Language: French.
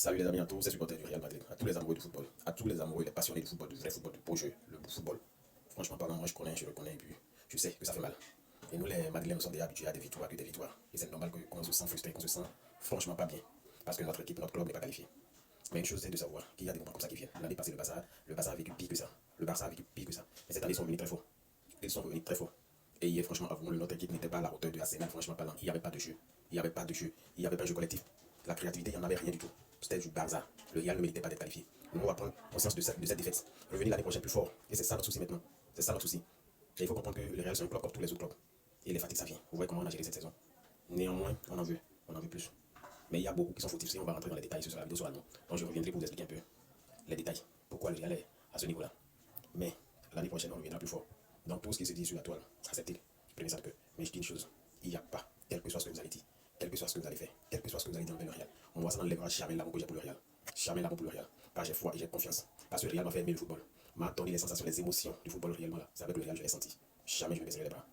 Salut les amis, à tous les supporters du Real Madrid, à tous les amoureux du football, à tous les amoureux et les passionnés du football, du vrai football, du beau jeu, le beau football. Franchement parlant, moi je le connais et puis je sais que ça fait mal. Et nous les Madrilènes, nous sommes déjà habitués à des victoires, que des victoires. Et c'est normal qu'on se sent frustré, qu'on se sent franchement pas bien. Parce que notre équipe, notre club n'est pas qualifié. Mais une chose c'est de savoir qu'il y a des moments comme ça qui viennent. L'année passée, le Barça a vécu pire que ça. Le Barça a vécu pire que ça. Mais cette année, ils sont venus très fort. Ils sont venus très fort. Et hier, franchement, avouons-le, notre équipe n'était pas à la hauteur de Arsenal, franchement parlant. Il n'y avait pas de jeu. Il n'y avait pas de jeu. Il n'y avait pas de jeu collectif. La créativité, il n'y en avait rien du tout. C'était du bazar. Le Real ne méritait pas d'être qualifié. Nous, on va prendre conscience de cette défaite. Revenir l'année prochaine plus fort. Et c'est ça notre souci maintenant. C'est ça notre souci. Et il faut comprendre que le Real, c'est un club comme tous les autres clubs. Et les fatigues, ça vient. Vous voyez comment on a géré cette saison. Néanmoins, on en veut. On en veut plus. Mais il y a beaucoup qui sont fautifs. Si on va rentrer dans les détails sur la vidéo sur l'allemand. Donc je reviendrai pour vous expliquer un peu les détails. Pourquoi le Real est à ce niveau-là. Mais l'année prochaine, on reviendra plus fort. Donc tout ce qui se dit sur la toile, acceptez. Prenez ça de peu. Mais je dis une chose. Il n'y a pas, quel que soit ce que vous allez dire, quel que soit ce que vous allez faire, quel que soit ce que vous allez dire envers le Real, on voit ça n'enlèvera jamais l'amour que j'ai pour le Real. Jamais l'amour pour le Real. Car j'ai foi et j'ai confiance. Parce que le Real m'a fait aimer le football. M'a donné les sensations, les émotions du football réellement là. C'est avec le Real que je l'ai senti. Jamais je ne baisserai les bras.